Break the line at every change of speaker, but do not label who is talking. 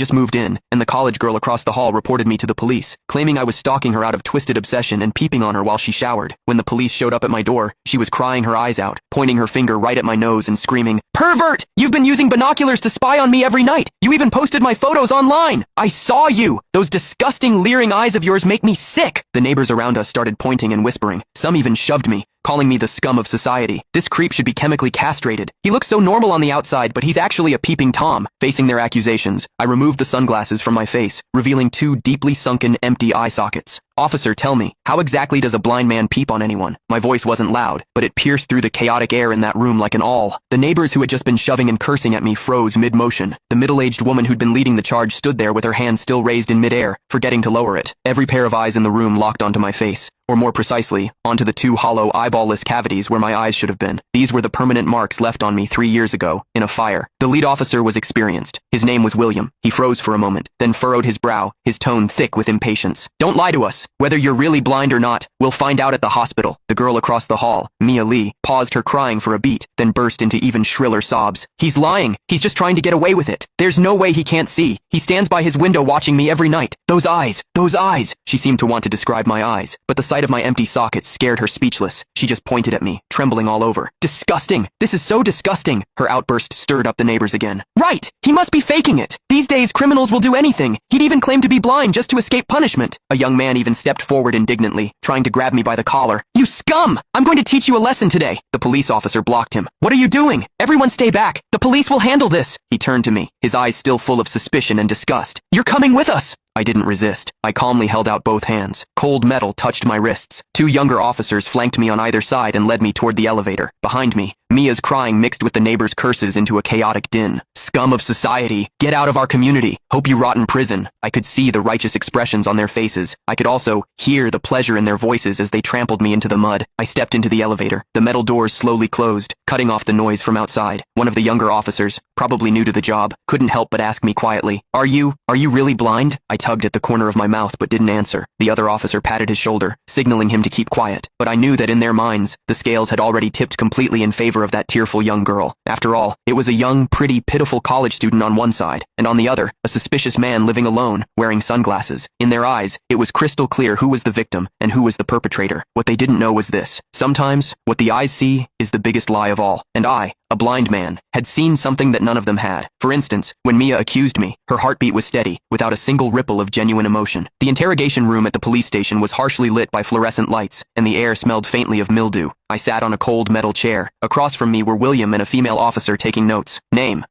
just moved in, and the college girl across the hall reported me to the police, claiming I was stalking her out of twisted obsession and peeping on her while she showered. When the police showed up at my door, she was crying her eyes out, pointing her finger right at my nose and screaming, "Pervert! You've been using binoculars to spy on me every night! You even posted my photos online! I saw you! Those disgusting leering eyes of yours make me sick!" The neighbors around us started pointing and whispering. Some even shoved me, calling me the scum of society. This creep should be chemically castrated. He looks so normal on the outside, but he's actually a peeping Tom. Facing their accusations, I removed the sunglasses from my face, revealing two deeply sunken, empty eye sockets. "Officer, tell me, how exactly does a blind man peep on anyone?" My voice wasn't loud, but it pierced through the chaotic air in that room like an awl. The neighbors who had just been shoving and cursing at me froze mid-motion. The middle-aged woman who'd been leading the charge stood there with her hand still raised in mid-air, forgetting to lower it. Every pair of eyes in the room locked onto my face, or more precisely, onto the two hollow, eyeball-less cavities where my eyes should have been. These were the permanent marks left on me 3 years ago, in a fire. The lead officer was experienced. His name was William. He froze for a moment, then furrowed his brow, his tone thick with impatience. "Don't lie to us. Whether you're really blind or not, we'll find out at the hospital." The girl across the hall, Mia Lee, paused her crying for a beat, then burst into even shriller sobs. "He's lying. He's just trying to get away with it. There's no way he can't see. He stands by his window watching me every night. Those eyes, those eyes." She seemed to want to describe my eyes, but the sight of my empty sockets scared her speechless. She just pointed at me, trembling all over. "Disgusting! This is so disgusting!" Her outburst stirred up the neighbors again. "Right! He must be faking it! These days criminals will do anything. He'd even claim to be blind just to escape punishment." A young man even stepped forward indignantly, trying to grab me by the collar. "You scum! I'm going to teach you a lesson today." The police officer blocked him. "What are you doing? Everyone stay back! The police will handle this!" He turned to me, his eyes still full of suspicion and disgust. "You're coming with us!" I didn't resist. I calmly held out both hands. Cold metal touched my wrists. Two younger officers flanked me on either side and led me toward the elevator. Behind me, Mia's crying mixed with the neighbors' curses into a chaotic din. "Scum of society! Get out of our community! Hope you rot in prison!" I could see the righteous expressions on their faces. I could also hear the pleasure in their voices as they trampled me into the mud. I stepped into the elevator. The metal doors slowly closed, cutting off the noise from outside. One of the younger officers, probably new to the job, couldn't help but ask me quietly, Are you really blind?" I tugged at the corner of my mouth but didn't answer. The other officer patted his shoulder, signaling him to keep quiet. But I knew that in their minds, the scales had already tipped completely in favor of that tearful young girl. After all, it was a young, pretty, pitiful college student on one side, and on the other, a suspicious man living alone, wearing sunglasses. In their eyes, it was crystal clear who was the victim and who was the perpetrator. What they didn't know was this. Sometimes, what the eyes see is the biggest lie of all. And I, a blind man, had seen something that none of them had. For instance, when Mia accused me, her heartbeat was steady, without a single ripple of genuine emotion. The interrogation room at the police station was harshly lit by fluorescent lights, and the air smelled faintly of mildew. I sat on a cold metal chair. Across from me were William and a female officer taking notes. "Name?"